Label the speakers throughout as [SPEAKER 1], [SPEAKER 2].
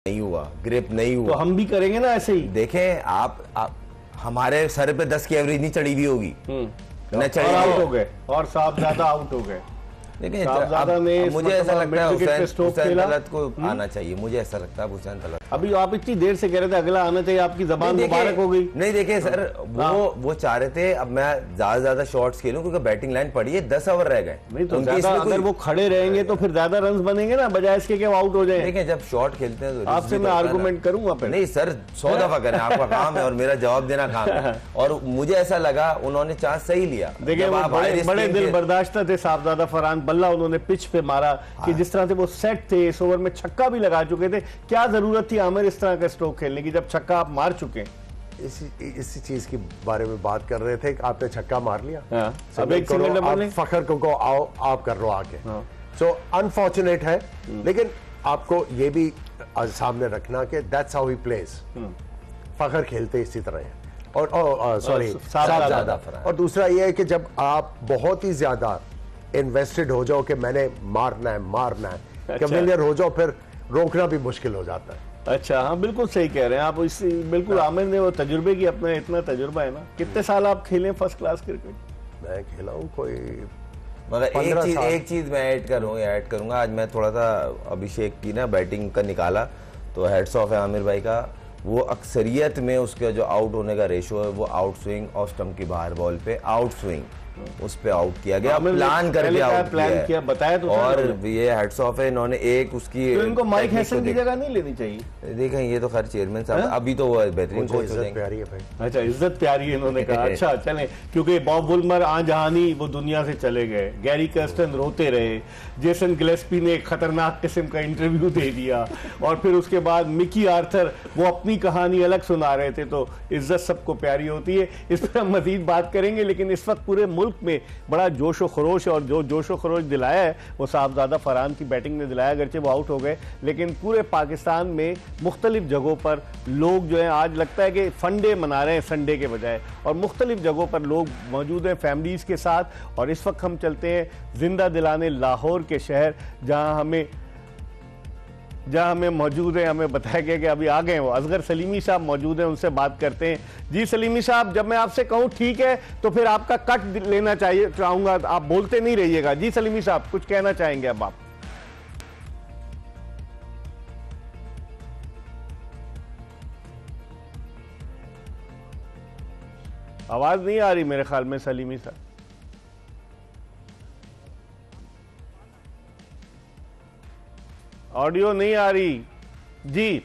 [SPEAKER 1] नहीं हुआ, ग्रिप नहीं हुआ।
[SPEAKER 2] तो हम भी करेंगे ना ऐसे ही।
[SPEAKER 1] देखें आप हमारे सर पे 10 की एवरेज नहीं चढ़ी हुई होगी,
[SPEAKER 2] न चढ़ी, आउट हो गए और साहबजादा आउट हो गए।
[SPEAKER 1] देखिए मुझे ऐसा लगता है हुसैन तलत को आना चाहिए, मुझे ऐसा लगता है हुसैन तलत।
[SPEAKER 2] अभी आप इतनी देर से कह रहे थे अगला आना चाहिए, आपकी जबान मुबारक हो गई।
[SPEAKER 1] नहीं देखिए सर, वो चाह रहे थे अब मैं ज्यादा से ज्यादा शॉट्स खेलूं क्योंकि बैटिंग लाइन पड़ी है, 10 ओवर रह गए।
[SPEAKER 2] नहीं तो अगर वो खड़े रहेंगे तो फिर ज्यादा रन बनेंगे ना, बजाय इसके कि वो आउट हो जाए।
[SPEAKER 1] देखिए जब शॉट खेलते हैं तो
[SPEAKER 2] आपसे मैं आर्गूमेंट करूंगा फिर।
[SPEAKER 1] नहीं सर 100 दफा करें, आपका काम है और मेरा जवाब देना काम है। और मुझे ऐसा लगा उन्होंने चांस सही लिया।
[SPEAKER 2] देखिए बड़े दिल बर्दाश्त थे साहबजादा फरहान, बल्ला उन्होंने पिच पे मारा कि जिस तरह से वो सेट थे, इस ओवर में छक्का भी लगा चुके थे। क्या जरूरत थी आमिर इस तरह का स्ट्रोक खेलने की जब छक्का आप मार चुके?
[SPEAKER 3] इसी चीज के बारे में बात कर रहे थे कि आपने छक्का मार लिया।
[SPEAKER 2] अब एक सिंगल
[SPEAKER 3] फखर को आओ आप कर लो आके। सो अनफॉर्चुनेट है, लेकिन आपको ये भी सामने रखना कि दैट्स हाउ ही प्लेज। फखर खेलते इसी तरह है। और सॉरी साहबजादा। और दूसरा ये है कि जब आप बहुत ही ज्यादा इन्वेस्टेड हो जाओ कि मैंने मारना है कैविलियर हो जाओ, फिर रोकना भी मुश्किल हो जाता है।
[SPEAKER 2] अच्छा हाँ बिल्कुल सही कह रहे हैं आप। इस बिल्कुल आमिर ने वो तजुर्बे की, अपना इतना तजुर्बा है ना। कितने साल आप खेले फर्स्ट क्लास क्रिकेट?
[SPEAKER 3] मैं खेला हूँ कोई
[SPEAKER 1] मगर एक चीज मैं ऐड करूंगा। आज मैं थोड़ा सा अभिषेक की ना बैटिंग का निकाला तो हेड्स ऑफ है आमिर भाई का। वो अक्सरियत में उसका जो आउट होने का रेशो है वो आउट स्विंग और स्टंप की बाहर बॉल पे आउट स्विंग, उस पे आउट किया गया, प्लान करके आउट
[SPEAKER 2] किया, बताया तो।
[SPEAKER 1] और ये हेड्स ऑफ है, इन्होंने एक उसकी
[SPEAKER 2] तो इनको माइक हैसन की जगह नहीं लेनी चाहिए।
[SPEAKER 1] देखें ये तो खैर चेयरमैन साहब अभी तो वो बेहतरीन कोच हो जाएंगे।
[SPEAKER 3] प्यारी है भाई।
[SPEAKER 2] अच्छा इज्जत प्यारी है इन्होंने कहा। अच्छा चलें, क्योंकि बॉब वुलमर आजहानी वो दुनिया से चले गए, गैरी कर्स्टन रोते रहे, जेसन गिलेस्पी ने एक खतरनाक किस्म का इंटरव्यू दे दिया, और फिर उसके बाद मिकी आर्थर वो अपनी कहानी अलग सुना रहे थे। तो इज्जत सबको प्यारी होती है। इस पर हम मजीद बात करेंगे, लेकिन इस वक्त पूरे मुल्क में बड़ा जोशो खरोश है, और जो जोशो खरोश दिलाया है वो साहबजादा फरहान की बैटिंग ने दिलाया। अगरचे वो आउट हो गए, लेकिन पूरे पाकिस्तान में मुख्तलिफ जगहों पर लोग जो है आज लगता है कि फंडे मना रहे हैं संडे के बजाय, और मुख्तलिफ जगहों पर लोग मौजूद हैं फैमिलीज के साथ। और इस वक्त हम चलते हैं जिंदा दिलाने लाहौर के शहर, जहां हमें मौजूद है, हमें बताया गया कि अभी आ गए वो असगर सलीमी साहब मौजूद हैं, उनसे बात करते हैं। जी सलीमी साहब, जब मैं आपसे कहूं ठीक है तो फिर आपका कट लेना चाहूंगा, आप बोलते नहीं रहिएगा। जी सलीमी साहब कुछ कहना चाहेंगे अब आप? आवाज नहीं आ रही मेरे ख्याल में सलीमी साहब। ऑडियो नहीं आ रही जी।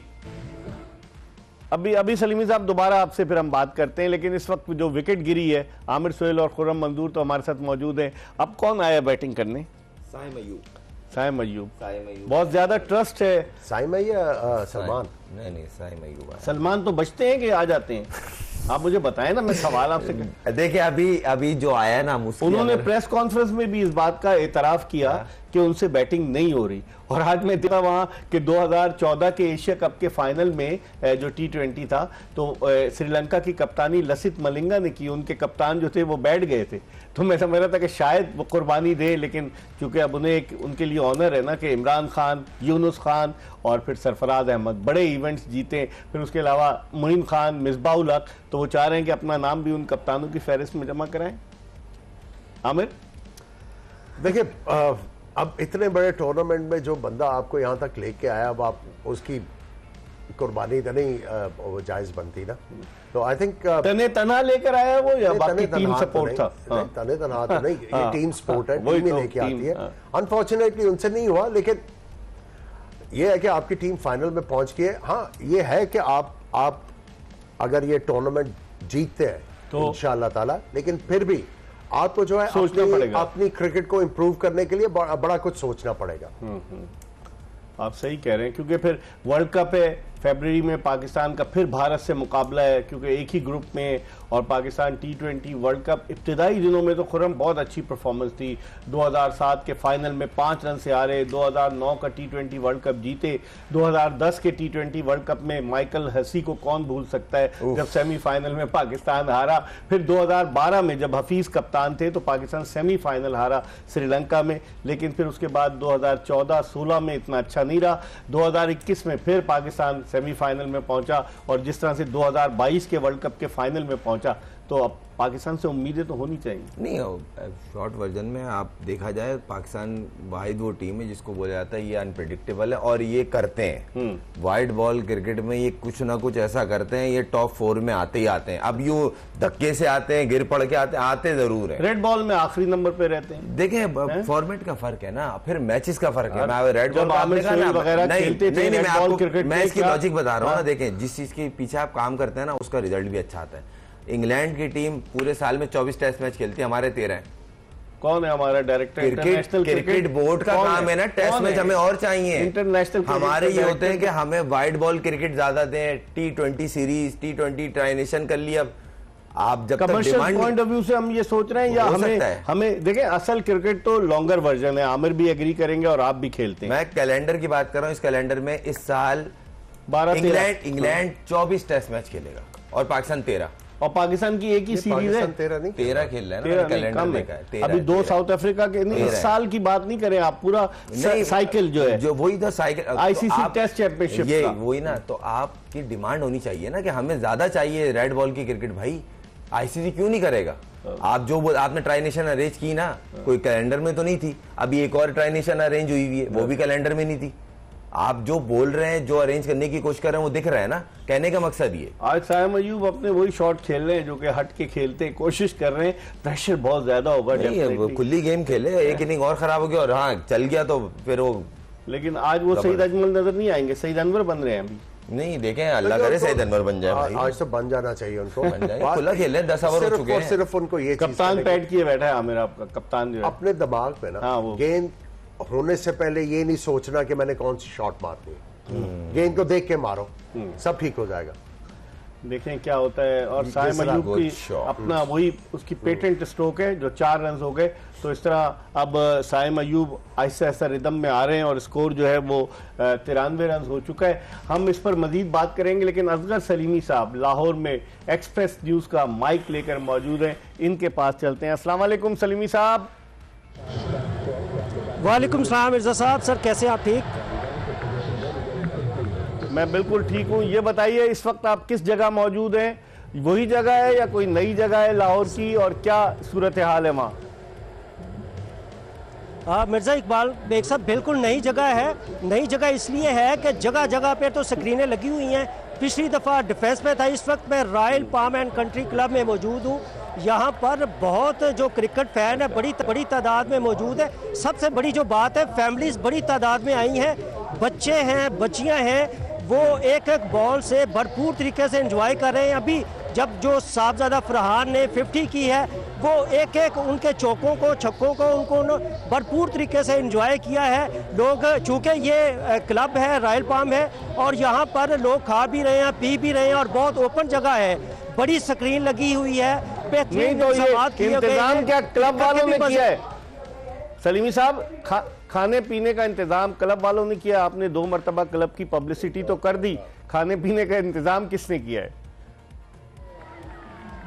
[SPEAKER 2] अभी सलीमी साहब दोबारा आपसे फिर हम बात करते हैं, लेकिन इस वक्त जो विकेट गिरी है, आमिर सुहेल और खुर्रम मंजूर तो हमारे साथ मौजूद हैं। अब कौन आया बैटिंग करने?
[SPEAKER 1] साइम अय्यूब।
[SPEAKER 2] बहुत ज्यादा ट्रस्ट है।
[SPEAKER 3] साइम अय्यूब सलमान?
[SPEAKER 1] नहीं साइम अय्यूब।
[SPEAKER 2] सलमान तो बचते हैं कि आ जाते हैं? आप मुझे बताएं ना, मैं सवाल आपसे।
[SPEAKER 1] देखिए अभी जो आया ना,
[SPEAKER 2] उन्होंने प्रेस कॉन्फ्रेंस में भी इस बात का एतराफ किया कि उनसे बैटिंग नहीं हो रही। और आज मैं देखा वहां कि 2014 के एशिया कप के फाइनल में जो T20 था, तो श्रीलंका की कप्तानी लसित मलिंगा ने की। उनके कप्तान जो थे वो बैठ गए थे, तो मैं समझ रहा था कि शायद वो कुर्बानी दे, लेकिन चूंकि अब उन्हें उनके लिए ऑनर है ना कि इमरान खान, यूनुस खान और फिर सरफराज अहमद बड़े इवेंट्स जीते, फिर उसके अलावा मुइन खान, मिसबाउल हक, तो वो चाह रहे हैं कि अपना नाम भी उन कप्तानों की फहरिस्त में जमा कराएं। आमिर
[SPEAKER 3] देखिए, अब इतने बड़े टूर्नामेंट में जो बंदा आपको यहाँ तक लेके आया, अब आप उसकी कुर्बानी तो नहीं वो जायज बनती ना। तो आई थिंक
[SPEAKER 2] तने तना लेकर आया वो, या बाकी टीम सपोर्ट था?
[SPEAKER 3] तने तना तो नहीं, ये टीम सपोर्ट है, टीम ही लेके आती है। अनफॉर्चुनेटली उनसे नहीं हुआ, लेकिन ये है कि आपकी टीम फाइनल में पहुंच गई है। हाँ ये है कि आप अगर ये टूर्नामेंट जीतते हैं तो इंशाअल्लाह ताला, लेकिन फिर भी आपको जो है अपनी क्रिकेट को इंप्रूव करने के लिए बड़ा कुछ सोचना पड़ेगा।
[SPEAKER 2] आप सही कह रहे हैं, क्योंकि फिर वर्ल्ड कप है, फरवरी में पाकिस्तान का फिर भारत से मुकाबला है, क्योंकि एक ही ग्रुप में, और पाकिस्तान T20 वर्ल्ड कप इब्तिदाई दिनों में तो खुरम बहुत अच्छी परफॉर्मेंस थी। 2007 के फाइनल में 5 रन से हारे, 2009 का T20 वर्ल्ड कप जीते, 2010 के T20 वर्ल्ड कप में माइकल हसी को कौन भूल सकता है जब सेमीफाइनल में पाकिस्तान हारा। फिर 2012 में जब हफीज कप्तान थे तो पाकिस्तान सेमीफाइनल हारा श्रीलंका में, लेकिन फिर उसके बाद 2014-16 में इतना अच्छा नहीं रहा। 2021 में फिर पाकिस्तान सेमीफाइनल में पहुंचा, और जिस तरह से 2022 के वर्ल्ड कप के फाइनल में पहुंचा, तो अब पाकिस्तान से उम्मीदें तो होनी चाहिए।
[SPEAKER 1] नहीं, शॉर्ट वर्जन में आप देखा जाए पाकिस्तान वाहिद वो टीम है जिसको बोला जाता है ये अनप्रेडिक्टेबल है, और ये करते हैं वाइट बॉल क्रिकेट में, ये कुछ ना कुछ ऐसा करते हैं, ये टॉप 4 में आते ही आते हैं। अब यू धक्के से आते हैं, गिर पड़ के आते जरूर है।
[SPEAKER 2] रेड बॉल में आखिरी नंबर पे रहते हैं।
[SPEAKER 1] देखें फॉर्मेट का फर्क है ना, फिर मैचेस का फर्क है। मैं रेड बॉल मैं इसकी लॉजिक बता रहा हूँ ना। देखें जिस चीज के पीछे आप काम करते हैं ना उसका रिजल्ट भी अच्छा आता है। इंग्लैंड की टीम पूरे साल में 24 टेस्ट मैच खेलती है, हमारे 13 हैं।
[SPEAKER 2] कौन है हमारा डायरेक्टर?
[SPEAKER 1] क्रिकेट बोर्ड का काम है ना, टेस्ट मैच हमें और चाहिए।
[SPEAKER 2] इंटरनेशनल
[SPEAKER 1] हमारे ये होते हैं कि हमें वाइट बॉल क्रिकेट ज्यादा दें, T20 सीरीज, T20 ट्राइनेशन कर लिया। आप जब
[SPEAKER 2] कमर्शियल पॉइंट ऑफ व्यू से हम ये सोच रहे हैं, या हमें देखें असल क्रिकेट तो लॉन्गर वर्जन है, आमिर भी एग्री करेंगे और आप भी खेलते हैं।
[SPEAKER 1] मैं कैलेंडर की बात कर रहा हूँ। इस कैलेंडर में इस साल
[SPEAKER 2] 12
[SPEAKER 1] इंग्लैंड 24 टेस्ट मैच खेलेगा और पाकिस्तान 13,
[SPEAKER 2] और पाकिस्तान की एक ही सीरीज है।
[SPEAKER 1] 13 खेल रहे हैं ना, कैलेंडर देखा है।
[SPEAKER 2] अभी 2 साउथ अफ्रीका के, नहीं इस साल की बात नहीं करें आप, पूरा साइकिल जो है,
[SPEAKER 1] जो वही था साइकिल,
[SPEAKER 2] आईसीसी टेस्ट चैंपियनशिप
[SPEAKER 1] ये वही ना। तो आपकी डिमांड होनी चाहिए ना कि हमें ज्यादा चाहिए रेड बॉल की क्रिकेट। भाई आईसीसी क्यों नहीं करेगा? आप जो आपने ट्राइनेशन अरेंज की ना, कोई कैलेंडर में तो नहीं थी। अभी एक और ट्राइनेशन अरेंज हुई हुई है, वो भी कैलेंडर में नहीं थी। आप जो बोल रहे हैं, जो अरेंज करने की कोशिश कर रहे हैं, वो दिख रहा है ना। कहने का मकसद ये,
[SPEAKER 2] आज साइम अयूब अपने वही शॉट खेल रहे हैं जो कि हट के खेलते कोशिश कर रहे हैं। प्रेशर बहुत ज्यादा होगा,
[SPEAKER 1] खुली गेम खेले, एक इनिंग और खराब हो गया और हाँ चल गया तो फिर वो।
[SPEAKER 2] लेकिन आज वो सईद अजमल नजर नहीं आएंगे, सईद अनवर बन रहे हैं अभी।
[SPEAKER 1] नहीं देखें, अल्लाह करे सईद अनवर बन जाए।
[SPEAKER 3] आज तो बन जाना चाहिए उनको।
[SPEAKER 1] खुला खेल 10 ओवर हो चुके हैं।
[SPEAKER 3] सिर्फ उनको ये
[SPEAKER 2] कप्तान पैड किए बैठा है आमिर, आपका कप्तान जो है
[SPEAKER 3] अपने दिमाग पे ना, गेंद होने से पहले ये नहीं सोचना कि मैंने कौन सी शॉट मारनी है। गेंद को देख के मारो, सब ठीक हो जाएगा।
[SPEAKER 2] देखें क्या होता है। और साइम अयूब की अपना वही उसकी पेटेंट स्ट्रोक है जो 4 रन हो गए। तो इस तरह अब साइम अयूब आहिस्ता आहिस्ता रिदम में आ रहे हैं और स्कोर जो है वो 93 रन हो चुका है। हम इस पर मजीद बात करेंगे, लेकिन असगर सलीमी साहब लाहौर में एक्सप्रेस न्यूज का माइक लेकर मौजूद हैं, इनके पास चलते हैं। अस्सलाम वालेकुम सलीमी साहब।
[SPEAKER 4] वालेकुम सलाम मिर्जा साहब। सर कैसे आप? ठीक,
[SPEAKER 2] मैं बिल्कुल ठीक हूँ। ये बताइए इस वक्त आप किस जगह मौजूद हैं? वही जगह है या कोई नई जगह है लाहौर की, और क्या सूरत हाल है वहाँ?
[SPEAKER 4] मिर्ज़ा इकबाल बेग साहब, बिल्कुल नई जगह है। नई जगह इसलिए है कि जगह जगह पे तो स्क्रीनें लगी हुई हैं। पिछली दफ़ा डिफेंस में था, इस वक्त मैं royal palm and country club में मौजूद हूँ। यहाँ पर बहुत जो क्रिकेट फैन है बड़ी तादाद में मौजूद है। सबसे बड़ी जो बात है, फैमिलीज बड़ी तादाद में आई हैं, बच्चे हैं, बच्चियाँ हैं, वो एक एक बॉल से भरपूर तरीके से एंजॉय कर रहे हैं। अभी जब जो साहबजादा फरहान ने 50 की है, वो एक एक उनके चौकों को, छक्कों को उनको भरपूर तरीके से एंजॉय किया है लोग। चूँकि ये क्लब है, रॉयल पाम है, और यहाँ पर लोग खा भी रहे हैं, पी भी रहे हैं, और बहुत ओपन जगह है, बड़ी स्क्रीन लगी हुई है।
[SPEAKER 2] नहीं तो ये इंतजाम क्या क्लब वालों ने किया है सलीमी साहब? खाने पीने का इंतजाम क्लब वालों ने किया। आपने 2 मरतबा क्लब की पब्लिसिटी तो कर दी, खाने पीने का इंतजाम किसने किया है?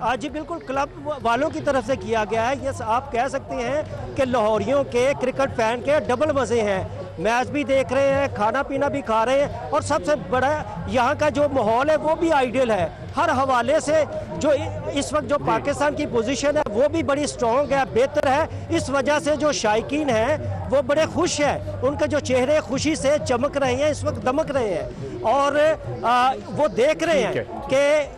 [SPEAKER 4] आज बिल्कुल क्लब वालों की तरफ से किया गया है। ये आप कह सकते हैं कि लाहौरियों के क्रिकेट फैन के डबल मज़े हैं। मैच भी देख रहे हैं, खाना पीना भी खा रहे हैं, और सबसे बड़ा यहाँ का जो माहौल है वो भी आइडियल है हर हवाले से। जो इस वक्त जो पाकिस्तान की पोजीशन है वो भी बड़ी स्ट्रॉन्ग है, बेहतर है। इस वजह से जो शायकीन हैं वो बड़े खुश हैं, उनके जो चेहरे खुशी से चमक रहे हैं, इस वक्त दमक रहे हैं, और वो देख रहे हैं कि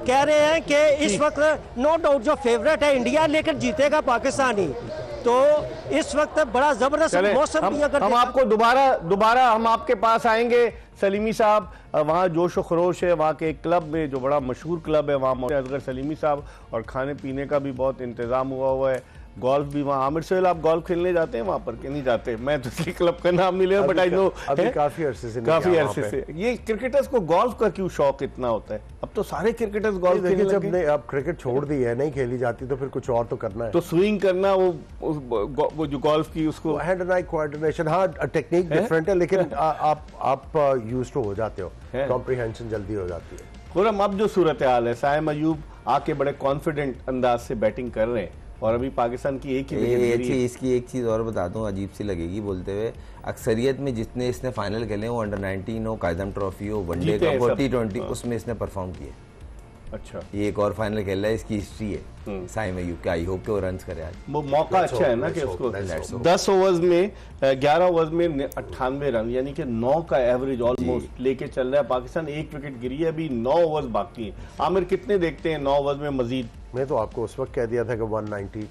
[SPEAKER 4] कह रहे हैं कि इस वक्त नो डाउट जो फेवरेट है इंडिया, लेकिन जीतेगा पाकिस्तान ही। तो इस वक्त बड़ा जबरदस्त मौसम भी अगर
[SPEAKER 2] हम आपको दोबारा हम आपके पास आएंगे सलीमी साहब। वहाँ जोश व खरोश है, वहाँ के एक क्लब में जो बड़ा मशहूर क्लब है वहाँ असगर सलीमी साहब, और खाने पीने का भी बहुत इंतज़ाम हुआ है। गोल्फ भी वहाँ। आमिर सोहेल, आप गोल्फ खेलने जाते हैं वहाँ पर कि नहीं जाते? मैं तो किसी क्लब का नाम नहीं ले, बट आई नो
[SPEAKER 3] अभी काफी अरसे से
[SPEAKER 2] ये क्रिकेटर्स को गोल्फ का क्यों शौक इतना होता है? अब तो सारे क्रिकेटर्स गोल्फ खेलने लगे।
[SPEAKER 3] जब अब क्रिकेट छोड़ दी है, नहीं खेली जाती, तो फिर कुछ और तो करना है।
[SPEAKER 2] तो स्विंग करना, वो जो गोल्फ की उसको
[SPEAKER 3] हैंड एंड आई कोऑर्डिनेशन, हाँ टेक्निक डिफरेंट है, लेकिन आप यूज्ड टू हो जाते हो, कॉम्प्रिहेंशन जल्दी हो जाती है।
[SPEAKER 2] खुरम, अब जो सूरत हाल है, साइम अयूब आके बड़े कॉन्फिडेंट अंदाज से बैटिंग कर रहे हैं और अभी पाकिस्तान की एक ही
[SPEAKER 1] इसकी एक चीज और बता दूं, अजीब सी लगेगी बोलते हुए, अक्सरियत में जितने इसने फाइनल खेले वो अंडर 19 हो, कायदम ट्रॉफी हो, वनडे का हो, T20, उसमें इसने परफॉर्म किए।
[SPEAKER 2] अच्छा,
[SPEAKER 1] ये एक और फाइनल खेल रहा है, इसकी हिस्ट्री है साइम अयूब का। आई होप के वो रन करे आज।
[SPEAKER 2] वो मौका अच्छा है ना कि उसको 10 ओवर्स में 11 ओवर्स में 98 रन, यानी कि 9 का एवरेज ऑलमोस्ट लेके चल रहा है पाकिस्तान। एक विकेट गिरी है, अभी 9 ओवर्स बाकी है। आमिर कितने देखते हैं 9 ओवर्स में मजीद?
[SPEAKER 3] मैं तो आपको उस वक्त कह दिया था कि 190,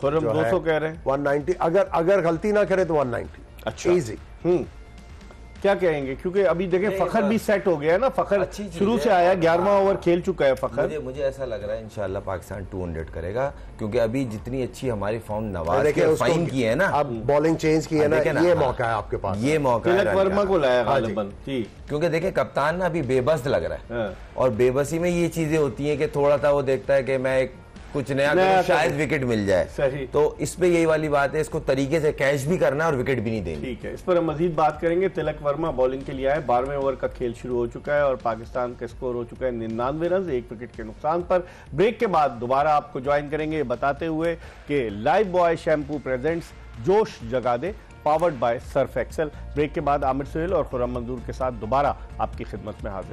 [SPEAKER 2] फिर हम 200 कह रहे हैं।
[SPEAKER 3] 190 अगर गलती ना करे तो 190।
[SPEAKER 2] अच्छा,
[SPEAKER 3] इजी।
[SPEAKER 2] क्या कहेंगे? क्योंकि अभी देखें फखर भी सेट हो गया है ना, फखर शुरू से आया, 11वां ओवर खेल चुका है फखर।
[SPEAKER 1] मुझे ऐसा लग रहा है इंशाल्लाह पाकिस्तान 200 करेगा, क्योंकि अभी जितनी अच्छी हमारी फॉर्म नवाज के फाइन की है ना,
[SPEAKER 3] अब बॉलिंग चेंज की है ना, ये मौका है आपके पास,
[SPEAKER 1] ये मौका है।
[SPEAKER 2] तिलक वर्मा को लाया गालिबन,
[SPEAKER 1] क्योंकि देखें कप्तान ना अभी बेबस लग रहा है, और बेबसी में ये चीजें होती हैं कि थोड़ा सा वो देखता है कि मैं कुछ नया करूं, शायद विकेट मिल जाए।
[SPEAKER 2] सही।
[SPEAKER 1] तो इस पे यही वाली बात है, इसको तरीके से कैच भी करना है और विकेट भी नहीं देनी।
[SPEAKER 2] ठीक है, इस पर हम मजीद बात करेंगे। तिलक वर्मा बॉलिंग के लिए आए, 12वें ओवर का खेल शुरू हो चुका है और पाकिस्तान का स्कोर हो चुका है 99 रन, 1 विकेट के नुकसान पर। ब्रेक के बाद दोबारा आपको ज्वाइन करेंगे बताते हुए कि लाइफ बॉय शैम्पू प्रेजेंट्स जोश जगा दे, powered by Surf Excel. Break के बाद आमिर सोहेल और खुर्रम मंजूर के साथ दोबारा आपकी खिदमत में हाजिर।